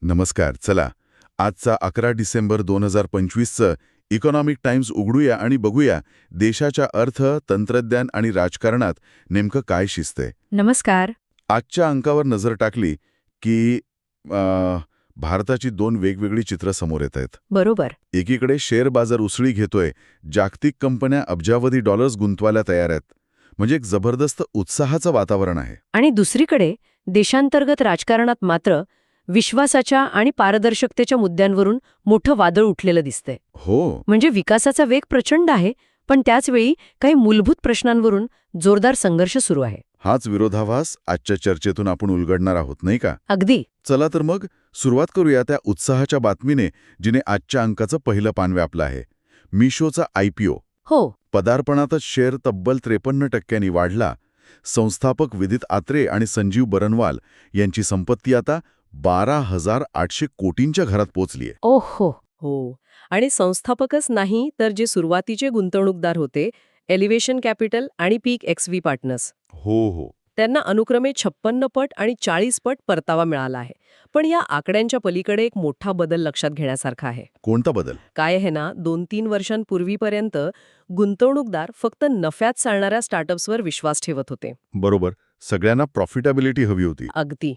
नमस्कार. चला, आजचा 11 डिसेंबर 2025चं इकॉनॉमिक टाइम्स उघडूया आणि बघूया देशाच्या अर्थ, तंत्रज्ञान आणि राजकारणात नेमकं काय शिजतंय. नमस्कार. आजच्या अंकावर नजर टाकली की भारताची दोन वेगवेगळी चित्र समोर येत आहेत. बरोबर. एकीकडे शेअर बाजार उसळी घेतोय, जागतिक कंपन्या अब्जावधी डॉलर्स गुंतवायला तयार आहेत. म्हणजे एक जबरदस्त उत्साहाचं वातावरण आहे. आणि दुसरीकडे देशांतर्गत राजकारणात मात्र विश्वासाच्या आणि पारदर्शकतेच्या मुद्द्यांवरून मोठं वादळ उठलेलं दिसतंय. हो. म्हणजे विकासाचा वेग प्रचंड आहे, पण त्याचवेळी काही मूलभूत प्रश्नांवरून जोरदार संघर्ष सुरू आहे. हाच विरोधाभास आजच्या चर्चेतून आपण उलगडणार आहोत, नाही का? अगदी. चला तर मग सुरुवात करूया त्या उत्साहाच्या बातमीने, जिने आजच्या अंकाचं पहिलं पान व्यापलं आहे. मिशोचा IPO. हो. पदार्पणातच शेअर तब्बल 53% वाढला. संस्थापक विदित आत्रे आणि संजीव बरनवाल यांची संपत्ती आता 12,800 कोटींच्या घरात पोचलीय. ओहो. हो. आणि संस्थापकच नाही तर जे सुरुवातीचे गुंतवणूकदार होते, एलिव्हेशन कॅपिटल आणि पीक XV पार्टनर्स, हो. त्यांना अनुक्रमे 56 पट आणि 40 पट परतावा मिळाला आहे. पण या आकड्यांच्या पलीकडे एक मोठा बदल लक्षात घेण्यासारखा आहे. कोणता बदल? काय आहे ना, 2-3 वर्षांपूर्वीपर्यंत गुंतवणूकदार फक्त नफ्यात चालणाऱ्या स्टार्टअप्सवर विश्वास ठेवत होते. बरोबर. सगळ्यांना प्रॉफिटेबिलिटी हवी होती. अगदी.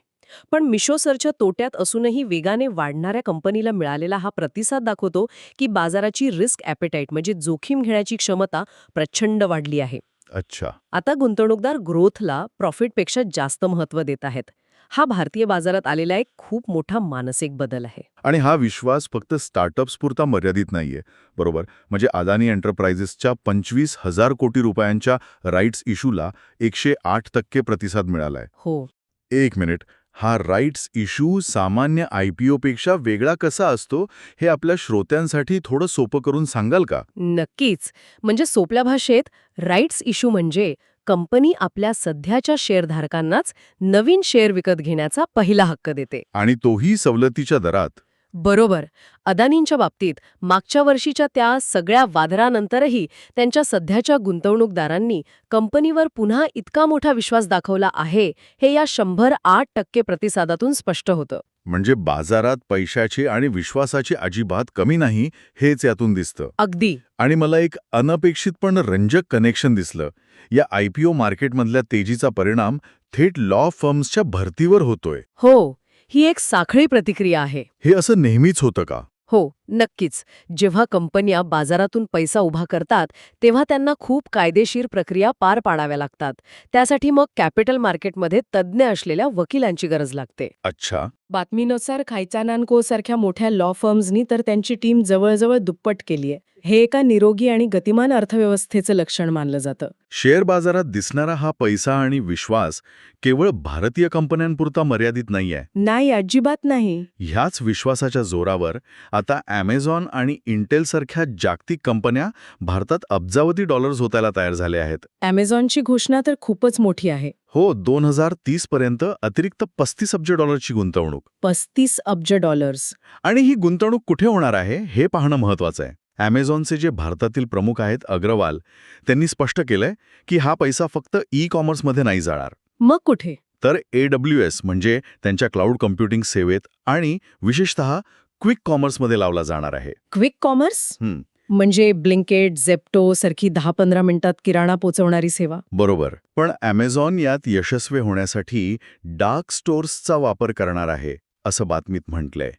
पण मिशोसरच्या तोट्यात असूनही वेगाने वाढणाऱ्या कंपनीला मिळालेला हा प्रतिसाद दाखवतो की बाजाराची रिस्क ॲपेटाईट म्हणजे जोखीम घेण्याची क्षमता प्रचंड वाढली आहे. अच्छा. आता गुंतवणूकदार ग्रोथला प्रॉफिटपेक्षा जास्त महत्त्व देत आहेत. हा भारतीय बाजारात आलेला एक खूप मोठा मानसिक बदल आहे. आणि हा विश्वास फक्त स्टार्टअप्स पुरता मर्यादित नाहीये. बरोबर. म्हणजे अदानी एंटरप्राइजेसच्या 25,000 कोटी रुपयांच्या राईट्स इश्यूला 108% प्रतिसाद मिळालाय. हो. एक मिनिट. हा राईट्स इश्यू सामान्य IPO पेक्षा वेगळा कसा असतो, हे आपल्या श्रोत्यांसाठी थोडं सोपं करून सांगाल का? नक्कीच. म्हणजे सोप्या भाषेत राईट्स इश्यू म्हणजे कंपनी आपल्या सध्याच्या शेअरधारकांनाच नवीन शेअर विकत घेण्याचा पहिला हक्क देते. आणि तोही सवलतीच्या दरात. बरोबर. अदानींच्या बाबतीत मागच्या वर्षीच्या त्या सगळ्या वादळानंतरही त्यांच्या सध्याच्या गुंतवणूकदारांनी कंपनीवर पुन्हा इतका मोठा विश्वास दाखवला आहे, हे या 108% प्रतिसादातून स्पष्ट होतं. म्हणजे बाजारात पैशाची आणि विश्वासाची अजिबात कमी नाही, हेच यातून दिसतं. अगदी. आणि मला एक अनपेक्षित पण रंजक कनेक्शन दिसलं. या IPO मार्केटमधल्या तेजीचा परिणाम थेट लॉ फर्म्सच्या भरतीवर होतोय. हो. ही एक साखळी प्रतिक्रिया आहे. हे असं नेहमीच होतं का? हो, नक्कीच. जेव्हा कंपन्या बाजारातून पैसा उभा करतात, तेव्हा त्यांना खूप कायदेशीर प्रक्रिया पार पाडाव्या लागतात. त्यासाठी मग कॅपिटल मार्केटमध्ये तज्ज्ञ असलेल्या वकिलांची गरज लागते. अच्छा. बातमीनुसार खायचानानको सारख्या मोठ्या लॉ फर्म्सनी तर त्यांची टीम जवळजवळ दुप्पट केली आहे. हे एका निरोगी आणि गतिमान अर्थव्यवस्थेचं लक्षण मानलं जातं. शेअर बाजारात दिसणारा हा पैसा आणि विश्वास केवळ भारतीय कंपन्यांपुरता मर्यादित नाहीये. नाही, अजिबात नाही. ह्याच विश्वासाच्या जोरावर आता Amazon आणि इंटेलसारख्या जागतिक कंपन्या भारतात अब्जावधी डॉलर्स होतायला तयार झाल्या आहेत. Amazonची घोषणा तर खूपच मोठी आहे. हो, 2030 पर्यंत अतिरिक्त 35 अब्ज डॉलरची गुंतवणूक. 35 अब्ज डॉलर्स. आणि ही गुंतवणूक कुठे होणार आहे हे पाहणं महत्वाचं आहे. Amazonचे जे भारतातील प्रमुख आहेत अग्रवाल, त्यांनी स्पष्ट केलंय की हा पैसा फक्त ई-कॉमर्समध्ये नाही जाणार. मग कुठे? तर AWS म्हणजे त्यांच्या क्लाउड कम्प्युटिंग सेवेत आणि विशेषतः क्विक कॉमर्समध्ये लावला जाणार आहे. Quick commerce? म्हणजे ब्लिंकेट, झेप्टो सारखी 10-15 मिनिटात किराणा पोचवणारी सेवा. बरोबर. पण Amazon यात यशस्वी होण्यासाठी डार्क स्टोर्सचा वापर करणार आहे, असं बातमीत म्हटलंय.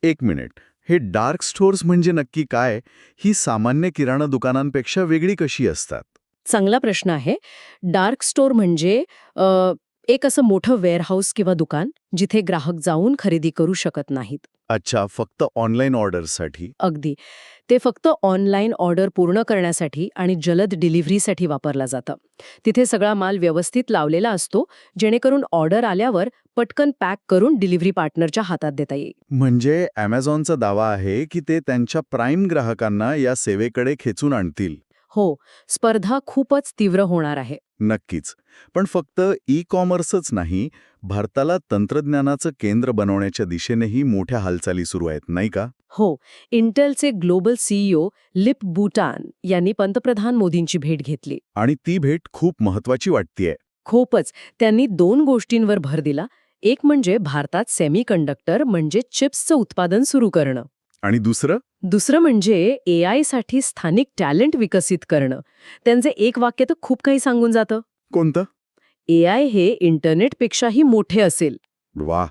एक मिनिट. हे डार्क स्टोअर्स म्हणजे नक्की काय? ही सामान्य किराणा दुकानांपेक्षा वेगळी कशी असतात? चांगला प्रश्न आहे. डार्क स्टोअर म्हणजे एक असं मोठं वेअरहाऊस किंवा दुकान जिथे ग्राहक जाऊन खरेदी करू शकत नाहीत. अच्छा, फक्त ऑनलाईन ऑर्डर्ससाठी. अगदी. ते फक्त ऑनलाईन ऑर्डर पूर्ण करण्यासाठी आणि जलद डिलिव्हरीसाठी वापरला जातं. तिथे सगळा माल व्यवस्थित लावलेला असतो, जेणेकरून ऑर्डर आल्यावर पटकन पॅक करून डिलिव्हरी पार्टनरच्या हातात देता येईल. म्हणजे Amazonचा दावा आहे की ते त्यांच्या प्राईम ग्राहकांना या सेवेकडे खेचून आणतील. हो, स्पर्धा खूपच तीव्र होणार आहे. नक्कीच. पण फक्त ई-कॉमर्सच नाही, भारताला तंत्रज्ञानाचं केंद्र बनवण्याच्या दिशेनेही मोठ्या हालचाली सुरू आहेत, नाही का? हो. इंटेलचे ग्लोबल CEO लिप बुटान यांनी पंतप्रधान मोदींची भेट घेतली. आणि ती भेट खूप महत्वाची वाटतेय. खूपच. त्यांनी 2 गोष्टींवर भर दिला. एक म्हणजे भारतात सेमीकंडक्टर म्हणजे चिप्सचं उत्पादन सुरू करणं. आणि दुसरं म्हणजे AI साठी स्थानिक टॅलेंट विकसित करणं. त्यांचे एक वाक्य तर खूप काही सांगून जातं. कोणतं? AI हे इंटरनेटपेक्षाही मोठे असेल. वा.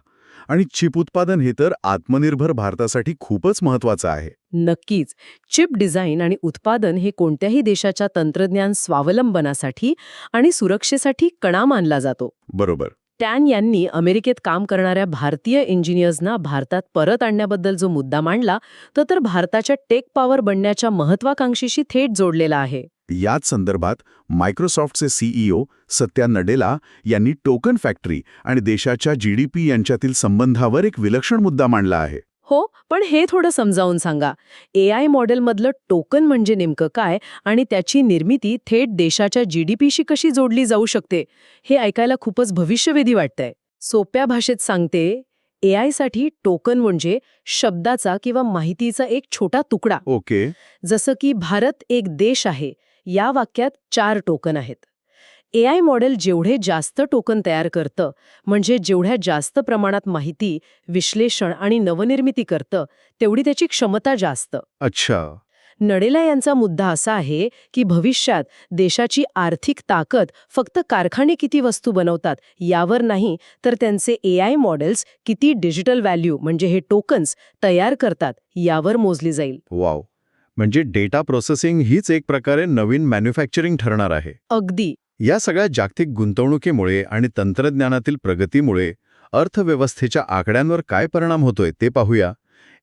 आणि चिप उत्पादन हे तर आत्मनिर्भर भारतासाठी खूपच महत्वाचं आहे. नक्कीच. चिप डिझाईन आणि उत्पादन हे कोणत्याही देशाच्या तंत्रज्ञान स्वावलंबनासाठी आणि सुरक्षेसाठी कणा मानला जातो. बरोबर. टॅन यांनी अमेरिकेत काम करणाऱ्या भारतीय इंजिनियर्सना भारतात परत आणण्याबद्दल जो मुद्दा मांडला तो तर भारताच्या टेक पॉवर बनण्याच्या महत्वाकांक्षीशी थेट जोडलेला आहे. याच संदर्भात मायक्रोसॉफ्टचे CEO सत्या नडेला यांनी टोकन फॅक्टरी आणि देशाच्या GDP यांच्यातील संबंधावर एक विलक्षण मुद्दा मांडला आहे. हो, पण हे थोडं समजावून सांगा. AI मॉडेलमधलं टोकन म्हणजे नेमकं काय आणि त्याची निर्मिती थेट देशाच्या GDPशी कशी जोडली जाऊ शकते, हे ऐकायला खूपच भविष्यवेधी वाटतंय. सोप्या भाषेत सांगते, AI साठी टोकन म्हणजे शब्दाचा किंवा माहितीचा एक छोटा तुकडा. ओके. जसं की भारत एक देश आहे, या वाक्यात 4 टोकन आहेत. AI मॉडेल जेवढे जास्त टोकन तयार करतं, म्हणजे जेवढ्या जास्त प्रमाणात माहिती, विश्लेषण आणि नवनिर्मिती करतं, तेवढी त्याची क्षमता जास्त. अच्छा. नडेला यांचा मुद्दा असा आहे की भविष्यात देशाची आर्थिक ताकद फक्त कारखाने किती वस्तू बनवतात यावर नाही, तर त्यांचे AI मॉडेल्स किती डिजिटल व्हॅल्यू म्हणजे हे टोकन्स तयार करतात यावर मोजली जाईल. वाव. म्हणजे डेटा प्रोसेसिंग हीच एक प्रकारे नवीन मॅन्युफॅक्चरिंग ठरणार आहे. अगदी. या सगळ्या जागतिक गुंतवणुकीमुळे आणि तंत्रज्ञानातील प्रगतीमुळे अर्थव्यवस्थेच्या आकड्यांवर काय परिणाम होतोय ते पाहूया.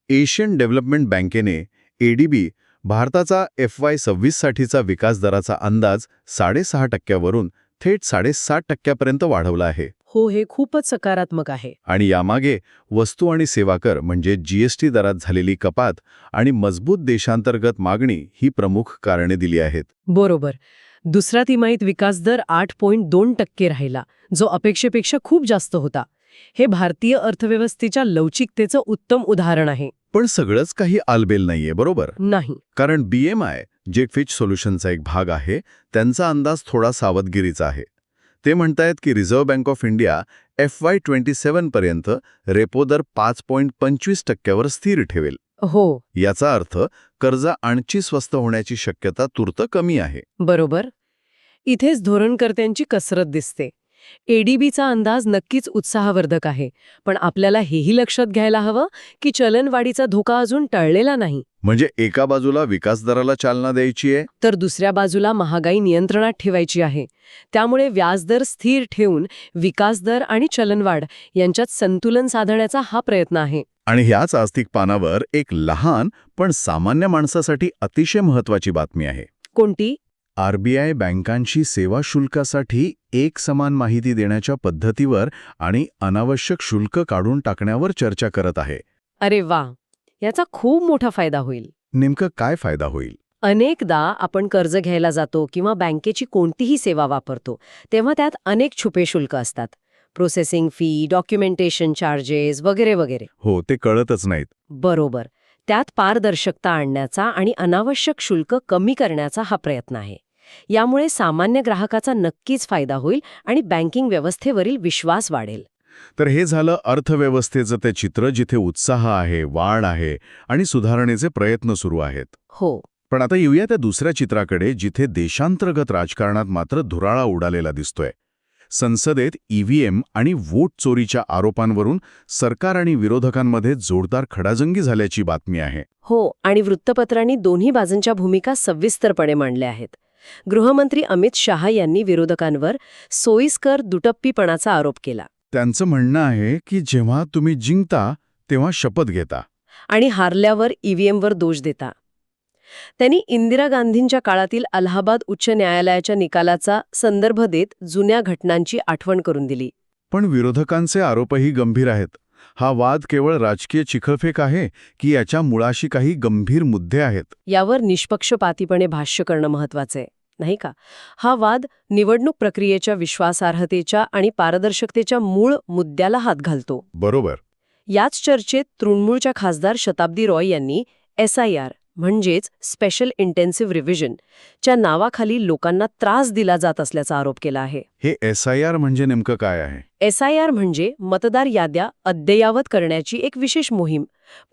एशियन डेव्हलपमेंट बँकेने ADB भारताचा FY26 साठीचा विकास दराचा अंदाज 6.5% वरून थेट 7.5% वाढवला आहे. हो, हे खूपच सकारात्मक आहे. आणि यामागे वस्तू आणि सेवा कर म्हणजे GST दरात झालेली कपात आणि मजबूत देशांतर्गत मागणी ही प्रमुख कारणे दिली आहेत. बरोबर. दुसऱ्या तिमाहीत विकासदर 8.2% राहिला, जो अपेक्षेपेक्षा खूप जास्त होता. हे भारतीय अर्थव्यवस्थेच्या लवचिकतेचं उत्तम उदाहरण आहे. पण सगळंच काही आलबेल नाहीये, बरोबर? नाही. कारण BMI, जे फिच सोल्युशनचा एक भाग आहे, त्यांचा अंदाज थोडा सावधगिरीचा आहे. ते म्हणतायत की reserve bank of India FY27 पर्यंत रेपो दर 5.25% वर स्थिर ठेवेल. हो. याचा अर्थ कर्ज आणखी स्वस्त होण्याची शक्यता तूर्त कमी आहे. बरोबर. इथेच धोरणकर्त्यांची कसरत दिसते. ADBचा अंदाज नक्कीच उत्साहवर्धक आहे, पण आपल्याला हेही लक्षात घ्यायला हवं की चलनवाढीचा धोका अजून टळलेला नाही. म्हणजे एका बाजूला विकास दराला चालना द्यायची आहे, तर दुसऱ्या बाजूला महागाई नियंत्रणात ठेवायची आहे. त्यामुळे व्याजदर स्थिर ठेवून विकासदर आणि चलनवाढ यांच्यात संतुलन साधण्याचा हा प्रयत्न आहे. आणि ह्याच आर्थिक पानावर एक लहान पण सामान्य माणसासाठी अतिशय महत्वाची बातमी आहे. कोणती? RBI बँकांशी सेवा शुल्कासाठी एक समान माहिती देण्याच्या पद्धतीवर आणि अनावश्यक शुल्क काढून टाकण्यावर चर्चा करत आहे. अरे वा, याचा खूप मोठा फायदा होईल. नेमकं काय फायदा होईल? अनेकदा आपण कर्ज घ्यायला जातो किंवा बँकेची कोणतीही सेवा वापरतो, तेव्हा त्यात अनेक छुपे शुल्क असतात. प्रोसेसिंग फी, डॉक्युमेंटेशन चार्जेस वगैरे वगैरे. हो, ते कळतच नाहीत. बरोबर. त्यात पारदर्शकता आणण्याचा आणि अनावश्यक शुल्क कमी करण्याचा हा प्रयत्न आहे. यामुळे सामान्य ग्राहकाचा नक्कीच फायदा होईल आणि बँकिंग व्यवस्थेवरील विश्वास वाढेल. तर हे झालं अर्थव्यवस्थेचं ते चित्र जिथे उत्साह आहे, वाढ आहे आणि सुधारणेचे प्रयत्न सुरू आहेत. हो. पण आता येऊया त्या दुसऱ्या चित्राकडे जिथे देशांतर्गत राजकारणात मात्र धुराळा उडालेला दिसतोय. संसदेत EVM आणि वोट चोरीच्या आरोपांवरून सरकार आणि विरोधकांमध्ये जोरदार खडाजंगी झाल्याची बातमी आहे. हो, आणि वृत्तपत्रांनी दोन्ही बाजूंच्या भूमिका सविस्तरपणे मांडल्या आहेत. गृहमंत्री अमित शहा यांनी विरोधकांवर सोयीस्कर दुटप्पीपणाचा आरोप केला. त्यांचं म्हणणं आहे की जेव्हा तुम्ही जिंकता तेव्हा शपथ घेता आणि हारल्यावर EVMवर दोष देता. त्यांनी इंदिरा गांधींच्या काळातील अलाहाबाद उच्च न्यायालयाच्या निकालाचा संदर्भ देत जुन्या घटनांची आठवण करून दिली. पण विरोधकांचे आरोपही गंभीर आहेत. हा वाद केवळ राजकीय चिखलफेक आहे की याच्या मुळाशी काही गंभीर मुद्दे आहेत? यावर निष्पक्षपातीपणे भाष्य करणं महत्वाचं आहे, नाही का? हा वाद निवडणूक प्रक्रियेच्या विश्वासार्हतेच्या आणि पारदर्शकतेच्या मूळ मुद्द्याला हात घालतो. बरोबर. याच चर्चेत तृणमूलच्या खासदार शताब्दी रॉय यांनी SIR म्हणजेच स्पेशल इंटेन्सिव्ह रिव्हिजन च्या नावाखाली लोकांना त्रास दिला जात असल्याचा आरोप केला आहे. हे SIR म्हणजे नेमकं काय आहे? SIR म्हणजे मतदार याद्या अद्ययावत करण्याची एक विशेष मोहीम.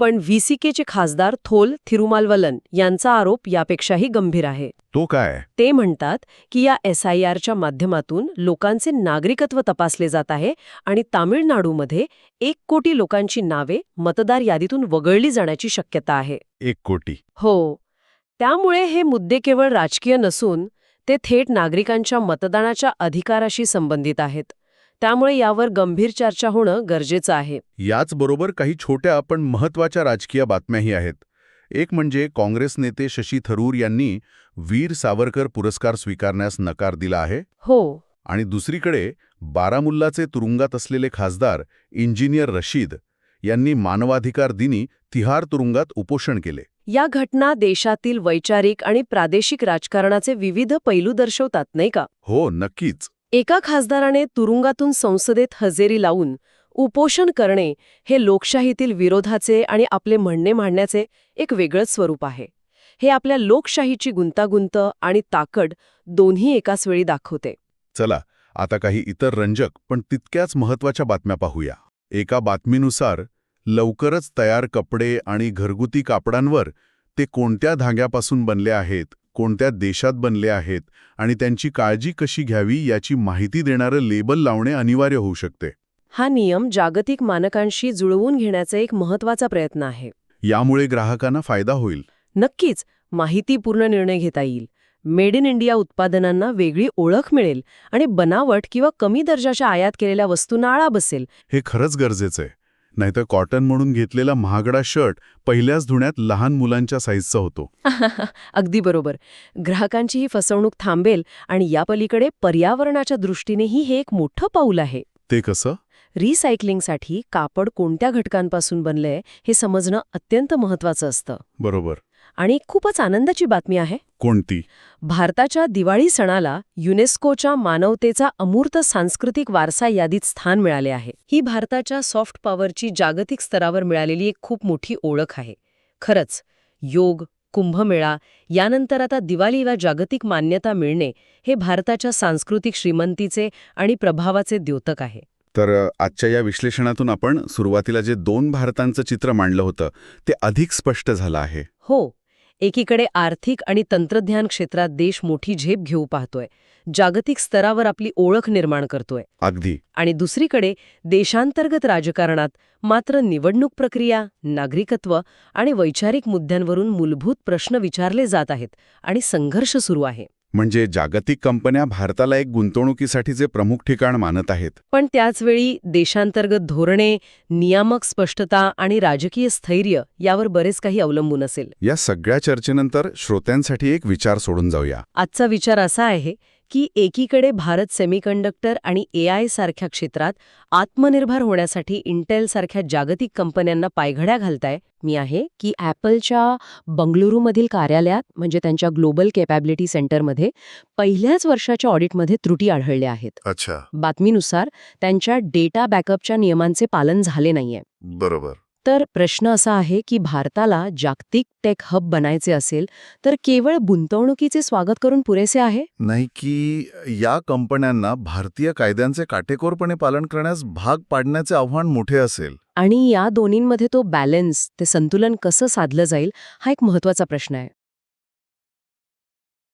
पण VCKचे खासदार थोल थिरुमालवलन यांचा आरोप यापेक्षाही गंभीर आहे. तो काय? ते म्हणतात की या SIRच्या माध्यमातून लोकांचे नागरिकत्व तपासले जात आहे आणि तामिळनाडूमध्ये 1 कोटी लोकांची नावे मतदार यादीतून वगळली जाण्याची शक्यता आहे. 1 कोटी. हो. त्यामुळे हे मुद्दे केवळ राजकीय नसून ते थेट नागरिकांच्या मतदानाच्या अधिकाराशी संबंधित आहेत. त्यामुळे यावर गंभीर चर्चा होणं गरजेचं आहे. याचबरोबर काही छोट्या पण महत्त्वाच्या राजकीय बातम्याही आहेत. एक म्हणजे काँग्रेस नेते शशी थरूर यांनी वीर सावरकर पुरस्कार स्वीकारण्यास नकार दिला आहे. हो. आणि दुसरीकडे बारामुल्लाचे तुरुंगात असलेले खासदार इंजिनियर रशीद यांनी मानवाधिकार दिनी तिहार तुरुंगात उपोषण केले. या घटना देशातील वैचारिक आणि प्रादेशिक राजकारणाचे विविध पैलू दर्शवतात, नाही का? हो, नक्कीच. एका खासदाराने तुरुंगातून संसदेत हजेरी लावून उपोषण करणे हे लोकशाहीतील विरोधाचे आणि आपले म्हणणे मांडण्याचे एक वेगळंच स्वरूप आहे. हे आपल्या लोकशाहीची गुंतागुंत आणि ताकद दोन्ही एकाच वेळी दाखवते. चला, आता काही इतर रंजक पण तितक्याच महत्त्वाच्या बातम्या पाहूया. एका बातमीनुसार लवकरच तयार कपडे आणि घरगुती कापडांवर ते कोणत्या धाग्यापासून बनले आहेत, कोणत्या देशात बनले आहेत आणि त्यांची काळजी कशी घ्यावी याची माहिती देणारं लेबल लावणे अनिवार्य होऊ शकते. हा नियम जागतिक मानकांशी जुळवून घेण्याचा एक महत्त्वाचा प्रयत्न आहे. यामुळे ग्राहकांना फायदा होईल. नक्कीच माहितीपूर्ण निर्णय घेता येईल. मेड इन इंडिया उत्पादनांना वेगळी ओळख मिळेल आणि बनावट किंवा कमी दर्जाच्या आयात केलेल्या वस्तूंना आळा बसेल. हे खरंच गरजेचं आहे. नाहीतर कॉटन म्हणून घेतलेला महागडा शर्ट पहिल्याच धुण्यात लहान मुलांच्या साईजचा होतो. अगदी बरोबर. ग्राहकांची ही फसवणूक थांबेल आणि या पलीकडे पर्यावरणाच्या दृष्टीनेही हे एक मोठं पाऊल आहे. ते कसं? रिसायकलिंगसाठी कापड कोणत्या घटकांपासून बनलंय हे समजणं अत्यंत महत्त्वाचं असतं. बरोबर. आणि खूपच आनंदाची बातमी आहे. कोणती? भारताच्या दिवाळी सणाला युनेस्कोच्या मानवतेचा अमूर्त सांस्कृतिक वारसा यादीत स्थान मिळाले आहे. ही भारताच्या सॉफ्ट पॉवरची जागतिक स्तरावर मिळालेली एक खूप मोठी ओळख आहे. खरंच, योग, कुंभमेळा यानंतर आता दिवाळीला जागतिक मान्यता मिळणे हे भारताच्या सांस्कृतिक श्रीमंतीचे आणि प्रभावाचे द्योतक आहे. तर आजच्या या विश्लेषणातून आपण सुरुवातीला जे 2 भारतांचं चित्र मांडलं होतं ते अधिक स्पष्ट झालं आहे. हो. एकीकडे आर्थिक आणि तंत्रज्ञान क्षेत्रात देश मोठी झेप घेऊ पाहतोय, जागतिक स्तरावर आपली ओळख निर्माण करतोय. अगदी. आणि दुसरीकडे देशांतर्गत राजकारणात मात्र निवडणूक प्रक्रिया, नागरिकत्व आणि वैचारिक मुद्द्यांवरून मूलभूत प्रश्न विचारले जात आहेत आणि संघर्ष सुरू आहे. म्हणजे जागतिक कंपन्या भारताला एक गुंतवणुकीसाठीचे प्रमुख ठिकाण मानत आहेत. पण त्याचवेळी देशांतर्गत धोरणे, नियामक स्पष्टता आणि राजकीय स्थैर्य यावर बरेच काही अवलंबून असेल. या सगळ्या चर्चेनंतर श्रोत्यांसाठी एक विचार सोडून जाऊया. आजचा विचार असा आहे की एकीकडे भारत सेमीकंडक्टर आणि AI सारख्या क्षेत्रात आत्मनिर्भर होण्यासाठी इंटेल सारख्या जागतिक कंपन्यांना पायघड्या घालताय. मी आहे की ॲपलच्या बंगळुरूमधील कार्यालयात म्हणजे त्यांच्या ग्लोबल कॅपॅबिलिटी सेंटरमध्ये पहिल्याच वर्षाच्या ऑडिटमध्ये त्रुटी आढळल्या आहेत. अच्छा. बातमीनुसार त्यांच्या डेटा बॅकअपच्या नियमांचे पालन झाले नाहीये. बरोबर. तर प्रश्न असा आहे की भारताला जागतिक टेक हब बनायचे असेल तर केवळ गुंतवणुकीचे स्वागत करून पुरेसे आहे? नाही की या कंपन्यांना भारतीय कायद्यांचे काटेकोरपणे पालन करण्यास भाग पाडण्याचे आव्हान मोठे असेल. आणि या दोन्हींमध्ये तो बॅलन्स, ते संतुलन कसं साधलं जाईल हा एक महत्त्वाचा प्रश्न आहे.